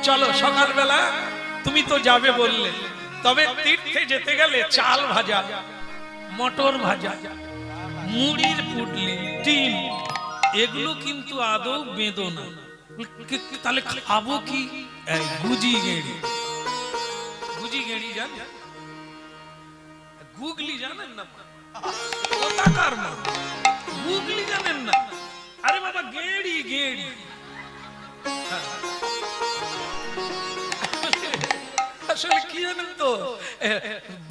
চলো সকালবেলা তুমি তো যাবে বললে, তবে তীর্থে যেতে গেলে চাল ভাজা, মটর ভাজা, মুড়ির পুটলি, ডিম, এগুলো কিন্তু আদৌ বেঁধো না। তাহলে খাবো কি? গুজি গেড়ি। গুজি গেড়ি জানেন? গুগলি জানেন না? কোথাকার মা গুগলি জানেন না? আরে বাবা গেড়ি গেড়ি। আসলে কি জানেন তো,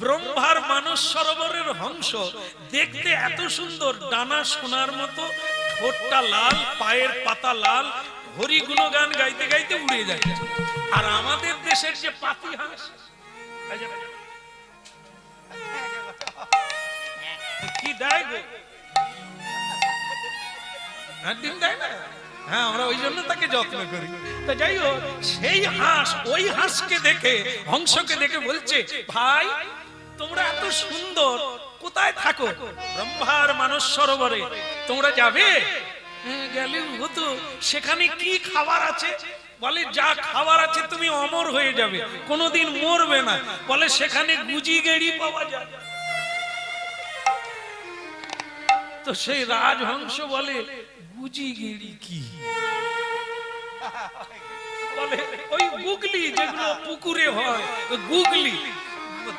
ব্রহ্মার মানস সরোবরের হংস দেখতে এত সুন্দর, ডানা সোনার মতো, ঠোঁটটা লাল, পায়ের পাতা লাল, হরি গুণগান গাইতে গাইতে উড়ে যায়। আর আমাদের দেশের যে পাতি হাঁস, কি দেয় গো? ডিম দেয় না? হ্যাঁ, আমরা ওই জন্য তাকে যত্ন করি। তা যাই হোক, সেই হাঁস, ওই হাঁসকে দেখে, হংসকে দেখে বলছে, ভাই তোমরা এত সুন্দর, কোথায় থাকো? ব্রহ্মার মানস সরোবরে। তোমরা যাবে? গেলে হতো। সেখানে কি খাবার আছে? বলে যা খাবার আছে তুমি অমর হয়ে যাবে, কোনোদিন মরবে না। বলে সেখানে গুজি গেড়ি পাওয়া যায়। তো সেই রাজহংস বলে গুজি গেড়ি কি? বলে ওই গুগলি যেগুলো পুকুরে হয়, গুগলি।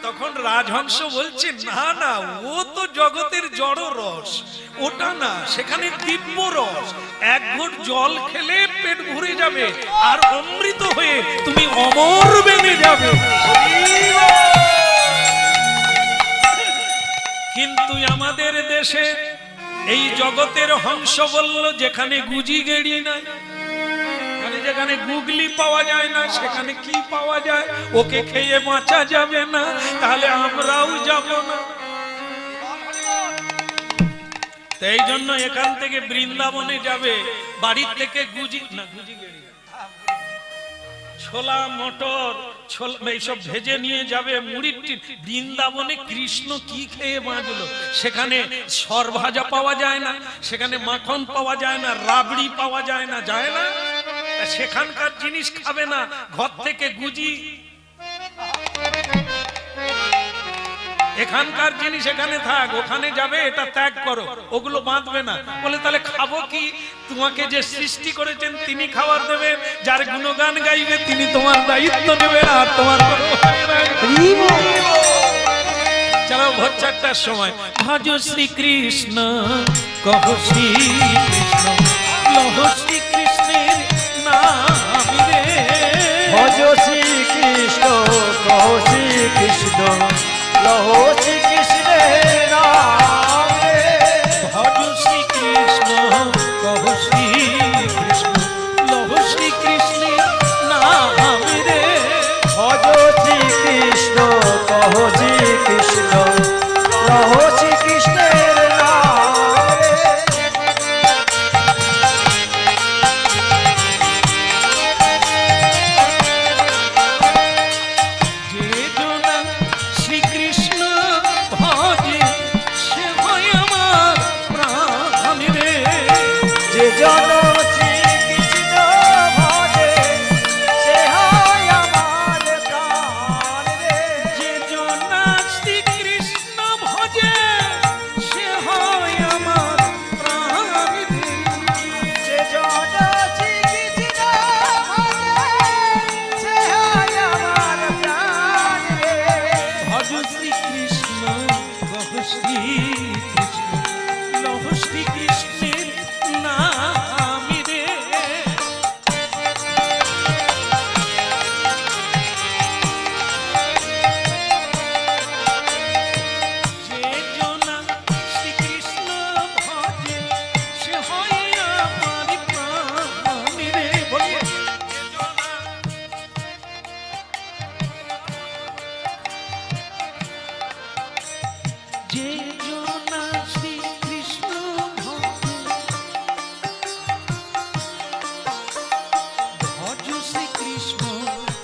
তখন রাজহংস বলছে, না না, ও তো জগতের জড় রস, ওটা না, সেখানে দিব্য রস। এক ঘট জল খেলে পেট ভরে যাবে, আর অমৃত হয়ে তুমি অমর বেঁধে যাবে। কিন্তু আমাদের দেশে এই জগতের হংস বলল, যেখানে গুজি গেড়ি নাই, যেখানে গুগলি পাওয়া যায় না, সেখানে কি পাওয়া যায়? ওকে খেয়ে বাঁচা যাবে না, তাহলে আমরাও যাব না। এই জন্য এখান থেকে বৃন্দাবনে যাবে, বাড়ির থেকে গুজি না, গুজি গেড়ি, ছোলা মটর এইসব ভেজে নিয়ে যাবে, মুড়ির টিন। বৃন্দাবনে কৃষ্ণ কি খেয়ে বাঁচলো? সেখানে সর ভাজা পাওয়া যায় না, সেখানে মাখন পাওয়া যায় না, রাবড়ি পাওয়া যায় না, যায় না। সেখানকার জিনিস খাবে না, ঘর থেকে গুজি। এখানকার জিনিস এখানে থাক, ওখানে যাবে এটা ত্যাগ করো, ওগুলো বাঁধবে না। বলে তাহলে খাবো কি? তোমাকে যে সৃষ্টি করেছেন তিনি খাবার দেবেন, যার গুণগান গাইবে তিনি তোমার দায়িত্ব নেবেন, আর তোমার চলো ভোর 4টার সময় ভজ শ্রীকৃষ্ণ, কহ শ্রীকৃষ্ণ, লহ শ্রীকৃষ্ণের নাম রে। ভজ শ্রীকৃষ্ণ, কহ শ্রীকৃষ্ণ, লহ শ্রীকৃষ্ণের নাম রে। ভজ শ্রীকৃষ্ণ, কহ শ্রীকৃষ্ণ, লহ শ্রীকৃষ্ণের নাম রে। ভজ শ্রীকৃষ্ণ, কহ শ্রীকৃষ্ণ, লহ শ্রীকৃষ্ণের নাম রে।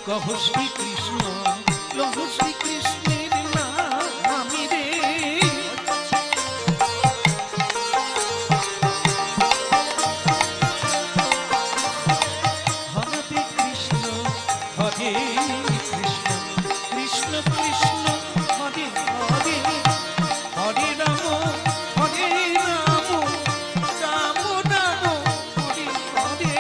কহ শ্রীকৃষ্ণ, লহ শ্রীকৃষ্ণের নাম রে। হরে কৃষ্ণ হরে কৃষ্ণ কৃষ্ণ কৃষ্ণ হরে হরে হরে রাম রাম রাম হরে হরে।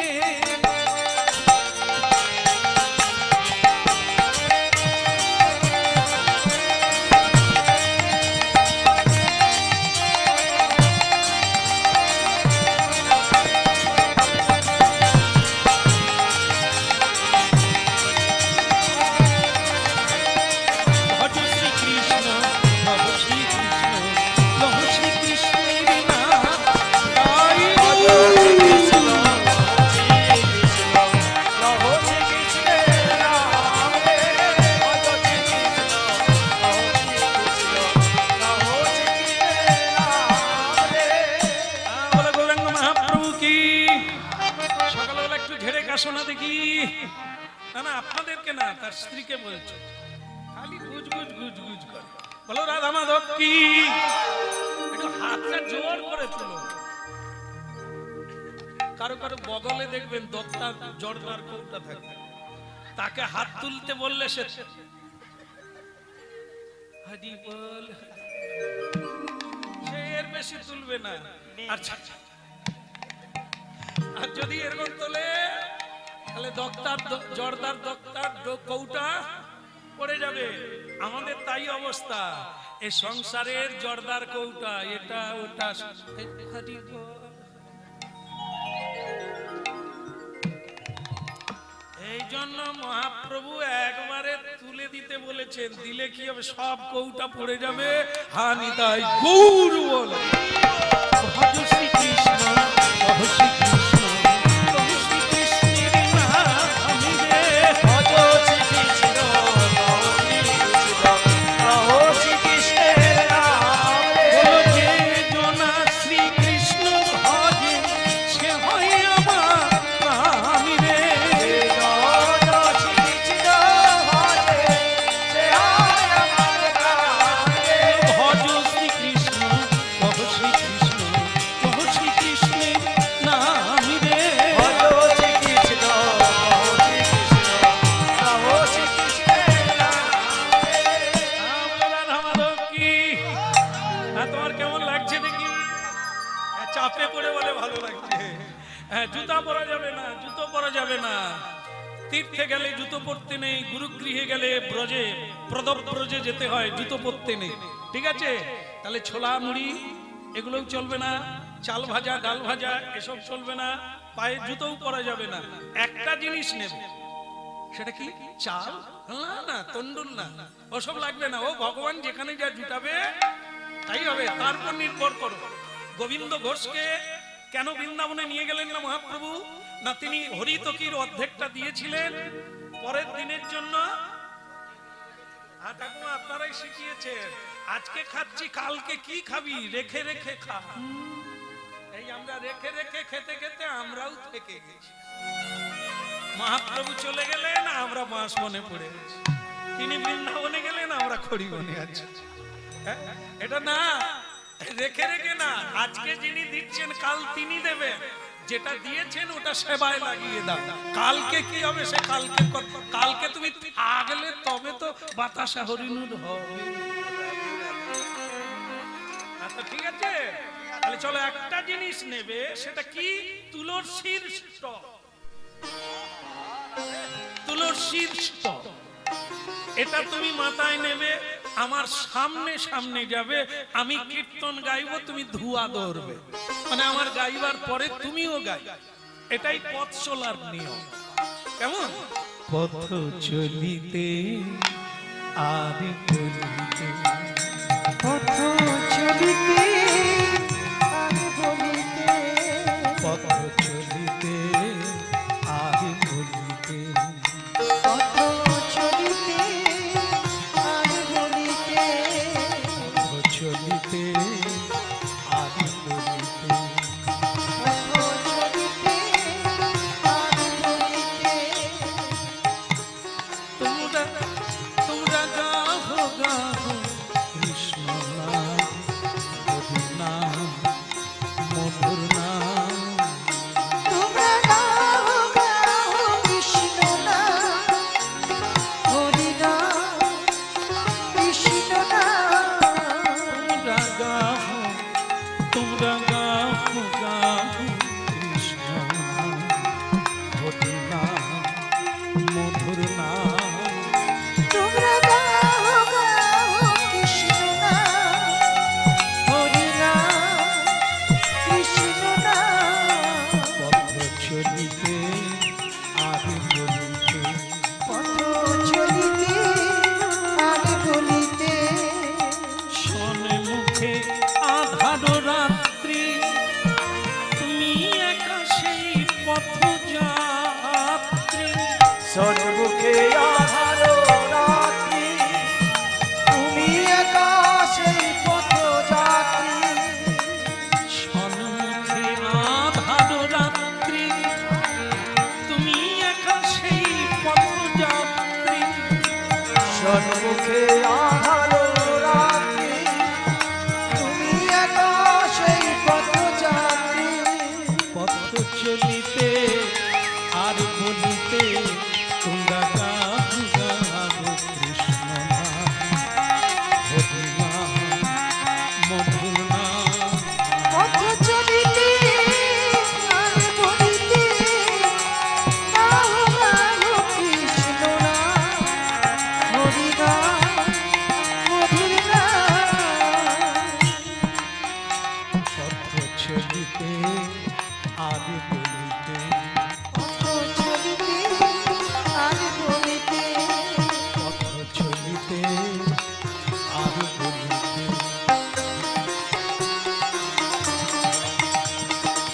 ভজ শ্রীকৃষ্ণ ভজ শ্রীকৃষ্ণ লহ শ্রীকৃষ্ণের নাম গাই ভজ শ্রীকৃষ্ণ শ্রীকৃষ্ণ লহ শ্রীকৃষ্ণের নাম রে। ভজ শ্রীকৃষ্ণ লহ শ্রীকৃষ্ণের নাম রে। বলে গৌরাঙ্গ মহাপ্রভু কি। সকালবেলা একটু ঝেড়ে কাশো না দেখি। না না আপনাদেরকে না, তার স্ত্রীকে বলছে, খালি গুজ গুজ গুজ গুজ করে। বলো রাধা মাধব কি। একটু হাতটা জোর করে তুলো। কারো কারো বগলে দেখবেন দত্তা জর্দার কৌটা থাকে, তাকে হাত তুলতে বললে সে হরি বল, সে এর বেশি তুলবে না। আচ্ছা আর যদি এরকম তোলে তাহলে জর্দার দক্তার কৌটা পড়ে যাবে। আমাদের তাই অবস্থা, এই সংসারের জর্দার কৌটা এটা ওটা। এই জন্য মহাপ্রভু একবারে তুলে দিতে বলেছেন, দিলে কি হবে সব কৌটা পড়ে যাবে। হানি তাই গৌর বল। ভজ শ্রীকৃষ্ণ ভজ শ্রীকৃষ্ণ ভজ শ্রীকৃষ্ণের নাম রে। ভজ শ্রীকৃষ্ণ লহ শ্রীকৃষ্ণের নাম রে। বলো যে জনা শ্রীকৃষ্ণ ভজে সে হয় আমার প্রাণ রে। ভজ শ্রীকৃষ্ণ ভজে সে হয় আমার প্রাণ রে। ভজ শ্রীকৃষ্ণ ভজ শ্রীকৃষ্ণ ভজ শ্রীকৃষ্ণের নাম রে। ভজ শ্রীকৃষ্ণ লহ শ্রীকৃষ্ণের নাম রে। রাধা মাধব কি। তোমার কেমন লাগছে দেখি। চাপে পড়ে বলে ভালো লাগছে। জুতা পরা যাবে না, জুতো পরা যাবে না। তীর্থে গেলে জুতো পরতে নেই, গুরুগৃহে গেলে ব্রজে ব্রজে যেতে হয়, জুতো পরতে নেই। ঠিক আছে, তাহলে ছোলা মুড়ি এগুলোও চলবে না, চাল ভাজা ডাল ভাজা এসব চলবে না, পায়ে জুতোও পরা যাবে না। একটা জিনিস নেবে, সেটা কি চাল না না তন্ডুল না, ওসব লাগবে না। ও ভগবান যেখানে যা জুটাবে তাই হবে, তারপর নির্ভর করো। গোবিন্দ ঘোষকে কেন বৃন্দাবনে নিয়ে গেলেন না মহাপ্রভু? না তিনি হরিতকির অর্ধেকটা দিয়েছিলেন পরের দিনের জন্য। ঠাকুমা আপনারাই শিখিয়েছেন, আজকে খাচ্ছি কালকে কি খাবি, রেখে রেখে খা। এই আমরা রেখে রেখে খেতে খেতে আমরাও থেকে গেছি। মহাপ্রভু চলে গেলেন, আমরা মাস মনে পড়ে গেছি। তিনি বৃন্দাবনে গেলেন, আমরা খড়ি বনে আছি। এটা না, রেখে রেখে না। আজকে যিনি দিচ্ছেন কাল তিনি দেবেন। যেটা দিয়েছেন ওটা সেবায় লাগিয়ে দাও। কালকে কি হবে সে কালকে তুমি থাকলে তবে তো বাতাসা হরিণুর হবে। আচ্ছা ঠিক আছে, তাহলে চলো একটা জিনিস নেবে, সেটা কি? তুলসীর স্টক। তুলসীর স্টক এটা তুমি মাথায় নেবে, আমার সামনে সামনে যাবে, আমি কীর্তন গাইবো, তুমি ধুয়া ধরবে। মানে আমার গাইবার পরে তুমিও গাই। এটাই পথ চলার নিয়ম। কেমন? পথ চলিতে আর বলিতে, পথ চলিতে আর বলিতে, পথ চলিতে আর বলিতে, পথ চলিতে আর বলিতে, পথ চলিতে আর বলিতে। পথ চলিতে আর বলিতে। তোমরা গাহো গাহো কৃষ্ণ নাম, মধুর নাম, মধুর নাম। মুখে আধার রাত্রি তুমি একা সেই পথযাত্রী সম্মুখে আধার রাত্রি তুমি একা সেই পথযাত্রী সম্মুখে আধার রাত্রি তুমি একা সেই পথযাত্রী পথ চলিতে আর বলিতে তোমরা গাহু গাহু কৃষ্ণ নাম মধুর নাম পথ চলিতে আর বলিতে গাহু গাহু কৃষ্ণ নাম হরি নাম মধুর নাম পথ চলিতে আর বলিতে পথ চলিতে আর বলিতে পথ চলিতে আর বলিতে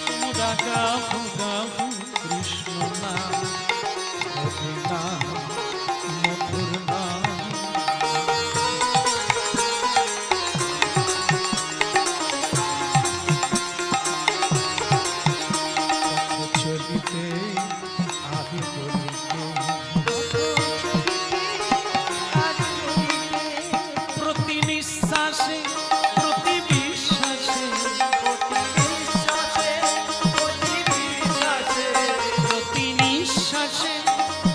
তোমরা গাহু গাহু কৃষ্ণ নাম হরি নাম মধুর নাম পথ চলিতে আর বলিতে আর বলিতে প্রতি নিঃশ্বাসে প্রতি বিশ্বাসে বিশ্বাসে প্রতি বিশ্বাসে প্রতি নিঃশ্বাসে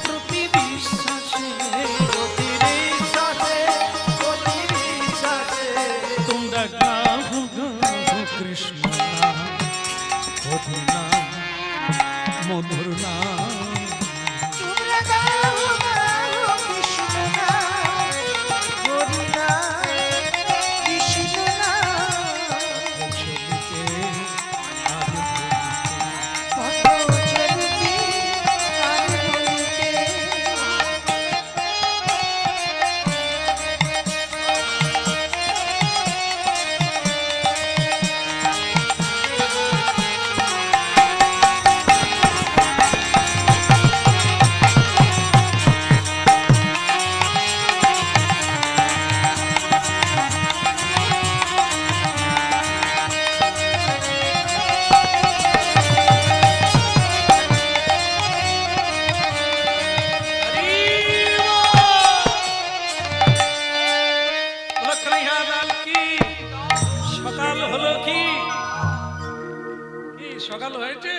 প্রতি বিশ্বাসে প্রতি বিশ্বাসে প্রতি বিশ্বাসে তোমরা গাহু গাহু কৃষ্ণ নাম হরি নাম মধুর নাম তোমরা গাও গাও কৃষ্ণ নাম হরি নাম কৃষ্ণ নাম চলিতে আর বলিতে পথ চলিতে আর বলিতে সকাল হলো কি কি সকাল হয়েছে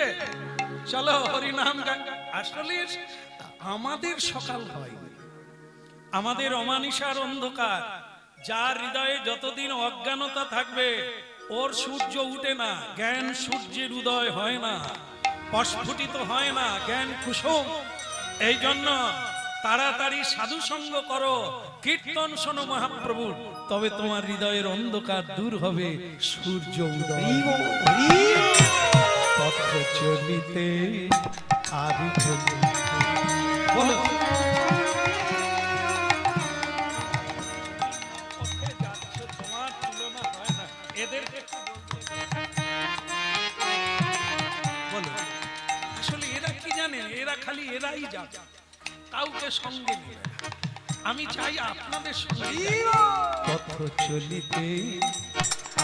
চলো হরিনাম আসলে আমাদের সকাল হয় আমাদের অমানিসার অন্ধকার যার হৃদয়ে যতদিন অজ্ঞানতা থাকবে ওর সূর্য উঠে না জ্ঞান সূর্যের উদয় হয় না প্রস্ফুটিত হয় না জ্ঞান কুসুম এই জন্য তাড়াতাড়ি সাধু সঙ্গ করো কীর্তন শোনো মহাপ্রভুর তবে তোমার হৃদয়ের অন্ধকার দূর হবে সূর্য উদয় পথ চলিতে আর বলিতে বলো পথে যাচ্ছ, তোমার তুলনা হয় না। এদেরকে একটু বলো আসলে এরা কি জানে এরা খালি এরাই যাবে কাউকে সঙ্গে নেবে না। আমি চাই আপনাদের সঙ্গে পথ চলিতে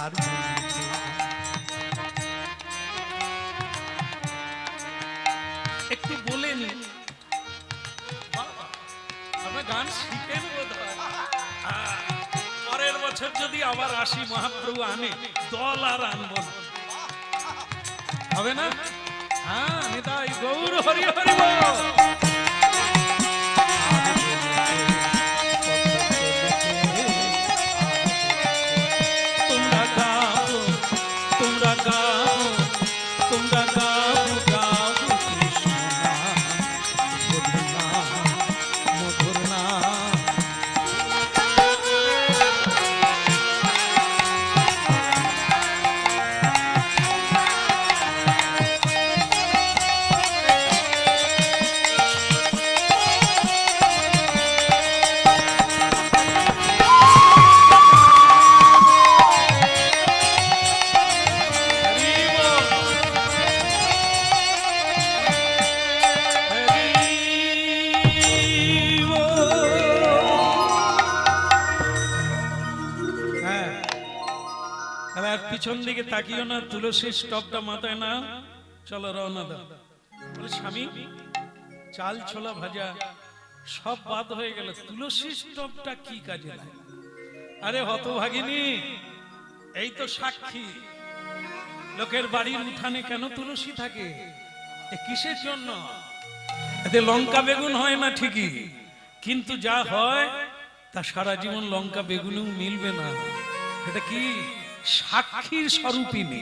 আর বলিতে একটু বলে নি আমরা গান শিখেন বোধহয় পরের বছর যদি আবার আসি মহাপ্রভু আনে দল আর আনবো না। হবে না হ্যাঁ নিতাই গৌর হরি হরি বল। তোমরা গাও তোমরা গাও তোমরা গাও গাও কৃষ্ণ নাম মধুর নাম মধুর নাম পিছন দিকে তাকিও না, তুলসীর স্টপটা মাথায় না, চলো রওনা দাও। বলে স্বামী, চাল ছোলা ভাজা সব বাদ হয়ে গেল, তুলসীর স্টপটা কি কাজে লাগে? আরে হতভাগিনী, এই তো সাক্ষী, লোকের বাড়ির উঠানে কেন তুলসী থাকে? এ কিসের জন্য? এতে লঙ্কা বেগুন হয় না ঠিকই, কিন্তু যা হয় তা সারা জীবন লঙ্কা বেগুনেও মিলবে না। এটা কি? সাক্ষীর স্বরূপিনী।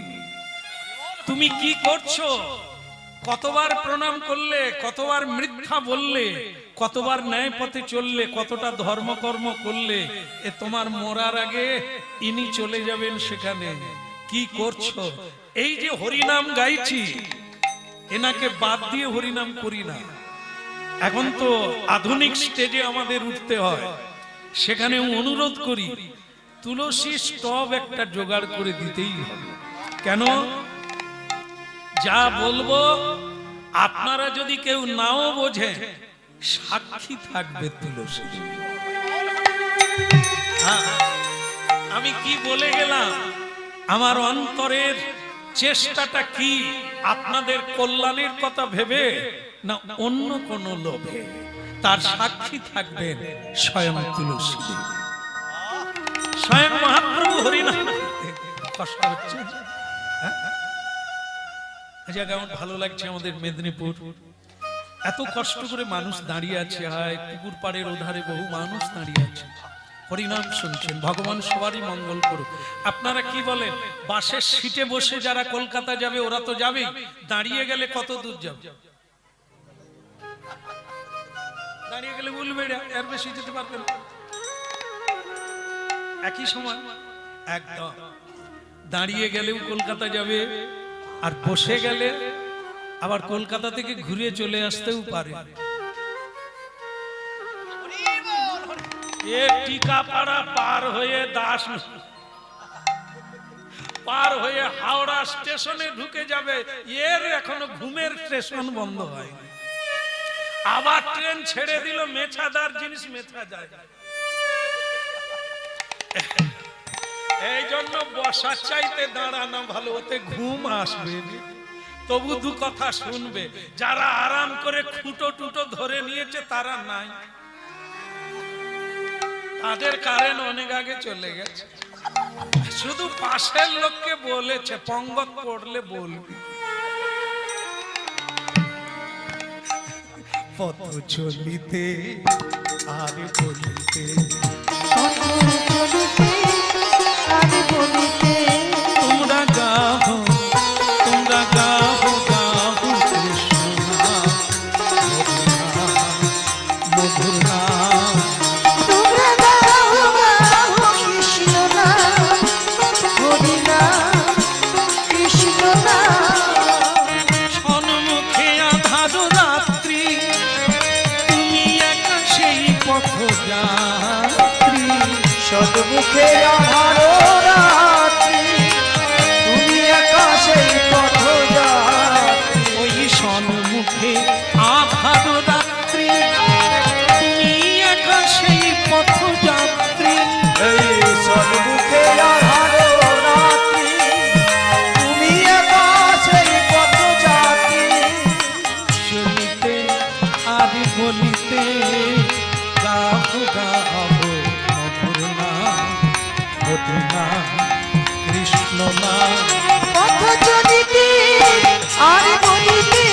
তুমি কি করছো? কতবার প্রণাম করলে, কতবার মিথ্যা বললে, কতবার ন্যায় পথে চললে, কতটা ধর্মকর্ম করলে, এ তোমার মরার আগে ইনি চলে যাবেন সেখানে। কি করছো? এই যে হরিনাম গাইছি, এনাকে বাদ দিয়ে হরিনাম করি না। এখন তো আধুনিক স্টেজে আমাদের উঠতে হয়, সেখানে অনুরোধ করি তুলসী স্টব একটা জোগাড় করে দিতেই হবে। কেন? যা বলবো আপনারা যদি কেউ নাও বোঝে, সাক্ষী থাকবে তুলসী। আমি কি বলে গেলাম? আমার অন্তরের চেষ্টাটা কি? আপনাদের কল্যাণের কথা ভেবে না অন্য কোন লোভে? তার সাক্ষী থাকবেন স্বয়ং তুলসী, স্বয়ং মহাপ্রভু হরিনাম। কষ্ট হচ্ছে? কেমন ভালো লাগছে আমাদের মেদিনীপুর, এত কষ্ট করে মানুষ দাঁড়িয়ে আছে। হায়, পুকুর পাড়ের ওধারে বহু মানুষ দাঁড়িয়ে আছে, হরিনাম শুনছেন। ভগবান সবারই মঙ্গল করুক। আপনারা কি বলেন? বাসের সিটে বসে যারা কলকাতা যাবে ওরা তো যাবে, দাঁড়িয়ে গেলে কত দূর যাবে? দাঁড়িয়ে গেলে বলবে এর বেশি যেতে পারবেন। একই সময় একদম দাঁড়িয়ে গেলেও কলকাতা যাবে, আর বসে গেলে আবার কলকাতা থেকে ঘুরে চলে আসতেও পারে। টিকাপাড়া পার হয়ে দাস পার হয়ে হাওড়া স্টেশনে ঢুকে যাবে, এর এখনো ঘুমের স্টেশন বন্ধ হয়। আবার ট্রেন ছেড়ে দিল, মেছাদার জিনিস মেছা যায়। এই জন্য বসার চাইতে দাঁড়ানো ভালো, ওতে ঘুম আসবে, তবু দু কথা শুনবে। যারা আরাম করে খুঁটো টুটো ধরে নিয়েছে তারা নাই, তাদের কারেন্ট অনেক আগে চলে গেছে। শুধু পাশের লোককে বলেছে পঙ্গত পড়লে বলবি। পথ চলিতে আর বলিতে, তোমরা গাও, তোমরা গাও, গাও কৃষ্ণ মধুর নাম। তোমরা গাও গাও কৃষ্ণ নাম, হরি নাম, কৃষ্ণ নাম। সন্মুখে আধার রাত্রি, তুমি একা সেই পথযাত্রী। সন্মুখে আধার রাত্রি, তুমি একা সেই পথযাত্রী। ওই সন্মুখে আধার রাত্রি, তুমি একা সেই পথযাত্রী। এই সন্মুখে আধার রাত্রি, তুমি একা সেই পথযাত্রী। চলিতে আর বলিতে, গাবো গাবো মধুর নাম, মধুর নাম, কৃষ্ণ নাম। পথ চলিতে আর বলিতে,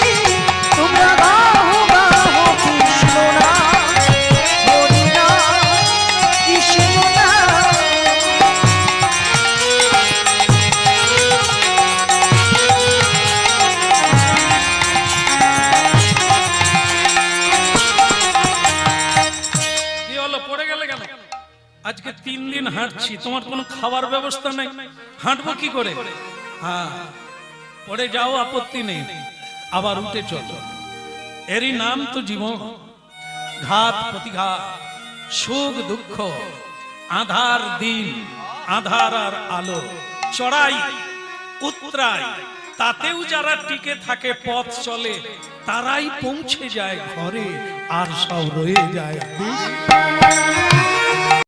তোমরা গাও গাও কৃষ্ণ নাম, হরি নাম, কৃষ্ণ নাম। কি হলো, পড়ে গেলে কেন? আজকে 3 দিন হাঁটছি, তোমার কোনো খাবার ব্যবস্থা নেই, হাঁটবো কি করে? হ্যাঁ, পড়ে যাও, আপত্তি নেই, আবার উঠে চলো। এরই নাম তো জীবন। ঘাত প্রতিঘাত, সুখ দুঃখ, আধার দিন, আধার আর আলো, চড়াই উতরাই, তাতেও যারা টিকে থাকে, পথ চলে, তারাই পৌঁছে যায় ঘরে, আর সব রয়ে যায়।